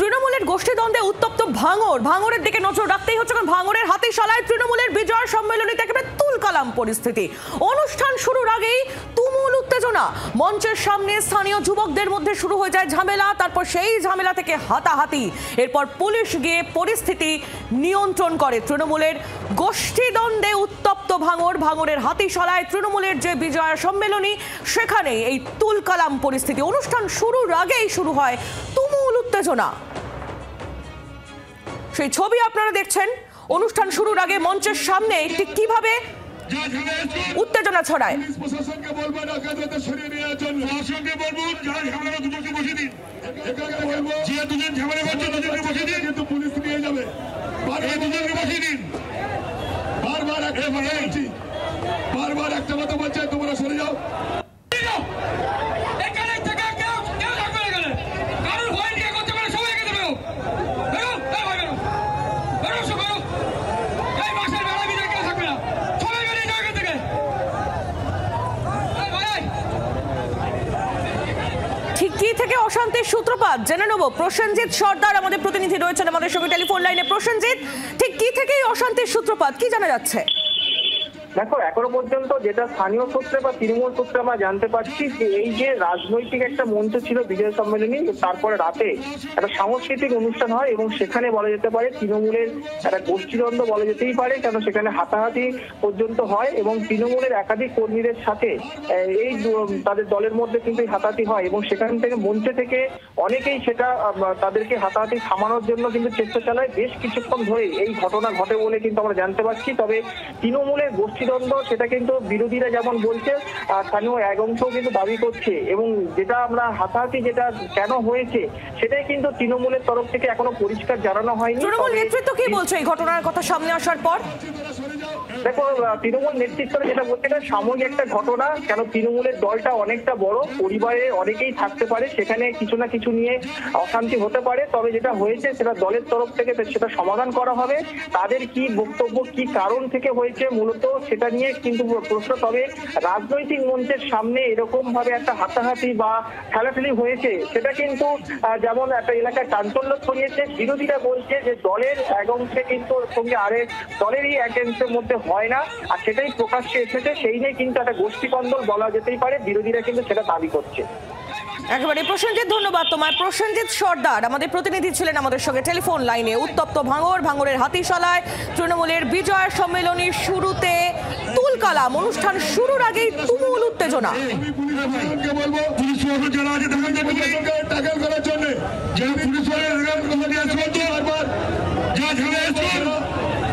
তৃণমূলের গোষ্ঠীদ্বন্দ্বে উত্তপ্ত ভাঙড়ের দিকে নজর রাখতেই হচ্ছে, কারণ ভাঙড়ের হাতিশালায় তৃণমূলের বিজয় সম্মেলনীতে একেবারে তুলকালাম পরিস্থিতি। অনুষ্ঠান শুরুর আগেই তুমুল উত্তেজনা, মঞ্চের সামনে স্থানীয় যুবকদের মধ্যে শুরু হয়ে যায় ঝামেলা, তারপর সেই ঝামেলা থেকে হাতাহাতি, এরপর পুলিশ গিয়ে পরিস্থিতি নিয়ন্ত্রণ করে। তৃণমূলের গোষ্ঠীদ্বন্দ্বে উত্তপ্ত ভাঙড়ের হাতিশালায় তৃণমূলের যে বিজয় সম্মেলনী, সেখানে এই তুলকালাম পরিস্থিতি। অনুষ্ঠান শুরুর আগেই শুরু হয় তুমুল উত্তেজনা। সেই ছবি আপনারা দেখছেন। অনুষ্ঠান শুরুর আগে মঞ্চের সামনে ঠিক কিভাবে উত্তেজনা ছড়ায়। বারবার একটা কথা বলছে, তোমরা সরে যাও। ঠিক কি থেকে অশান্তির সূত্রপাত জেনে নেব। প্রসেনজিৎ সর্দার আমাদের প্রতিনিধি রয়েছেন আমাদের সঙ্গে টেলিফোন লাইনে। প্রসেনজিৎ, ঠিক কি থেকে অশান্তির সূত্রপাত কি জানা যাচ্ছে? দেখো, এখনো পর্যন্ত যেটা স্থানীয় সূত্রে বা তৃণমূল সূত্রে আমরা জানতে পারছি যে এই যে রাজনৈতিক একটা মঞ্চ ছিল বিজয় সম্মেলনী, তারপরে রাতে একটা সাংস্কৃতিক অনুষ্ঠান হয় এবং সেখানে বলা যেতে পারে তৃণমূলের একটা গোষ্ঠীদ্বন্দ্ব বলা যেতেই পারে, কেন সেখানে হাতাহাতি পর্যন্ত হয় এবং তৃণমূলের একাধিক কর্মীদের সাথে এই তাদের দলের মধ্যে কিন্তু হাতাহাতি হয় এবং সেখান থেকে মঞ্চে থেকে অনেকেই সেটা তাদেরকে হাতাহাতি থামানোর জন্য কিন্তু চেষ্টা চালায়। বেশ কিছুক্ষণ ধরে এই ঘটনা ঘটে বলে কিন্তু আমরা জানতে পারছি। তবে তৃণমূলের গোষ্ঠীদ্বন্দ্ব সেটা কিন্তু বিরোধীরা যেমন বলছে, স্থানীয় এক অংশও কিন্তু দাবি করছে এবং যেটা আমরা হাতাহাতি যেটা কেন হয়েছে সেটাই কিন্তু তৃণমূলের তরফ থেকে এখনো পরিষ্কার জানানো হয়নি। তৃণমূল নেতৃত্ব কি বলছে এই ঘটনার কথা সামনে আসার পর? দেখো, তৃণমূল নেতৃত্ব যেটা বলছে এটা সাময়িক একটা ঘটনা, কেন তৃণমূলের দলটা অনেকটা বড়, পরিবারে অনেকেই থাকতে পারে, সেখানে কিছু না কিছু নিয়ে অশান্তি হতে পারে। তবে যেটা হয়েছে সেটা দলের তরফ থেকে সেটা সমাধান করা হবে। তাদের কি বক্তব্য, কি কারণ থেকে হয়েছে মূলত সেটা নিয়ে কিন্তু প্রশ্ন। তবে রাজনৈতিক মঞ্চের সামনে এরকম ভাবে একটা হাতাহাতি বা ঠেলাঠেলি হয়েছে সেটা কিন্তু যেমন একটা এলাকায় চাঞ্চল্য ছড়িয়েছে। বিরোধীরা বলছে যে দলের এক অংশে কিন্তু সঙ্গে আরেক দলেরই এক অংশের মধ্যে হয় না, আর সেটাই প্রকাশ্যে এসেছে। সেই নিয়ে কিন্তু একটা গোষ্ঠীকন্দল বলা যেতেই পারে, বিরোধীরা কিন্তু সেটা দাবি করছে। একেবারে প্রসেনজিৎ, ধন্যবাদ তোমার। প্রসেনজিৎ সর্দার আমাদের প্রতিনিধি ছিলেন আমাদের সঙ্গে টেলিফোন লাইনে। উত্তপ্ত ভাঙড়ের হাতিশালায় তৃণমূলের বিজয় সম্মেলনীর শুরুতে তুলকালাম, অনুষ্ঠান শুরুর আগেই তুমুল উত্তেজনা।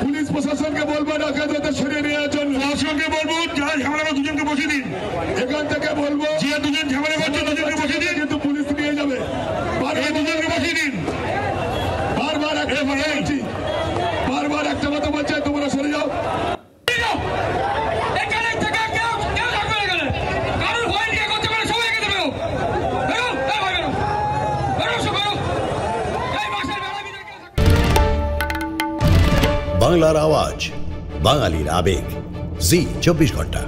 পুলিশ প্রশাসনকে বলবেন সরিয়ে নেওয়ার জন্য, প্রশাসনকে বলবো যারা ঝামেলা দুজনকে বসিয়ে দিন। এখান থেকে বলবো যে দুজন ঝামেলা করছে দুজনকে বসিয়ে দিন, কিন্তু পুলিশ নিয়ে যাবে। দুজনকে বসিয়ে দিন। বারবার একটা কথা বলছে, তোমরা সরে যাও। বাংলার আওয়াজ, বাঙালির আবেগ, জি 24 ঘন্টা।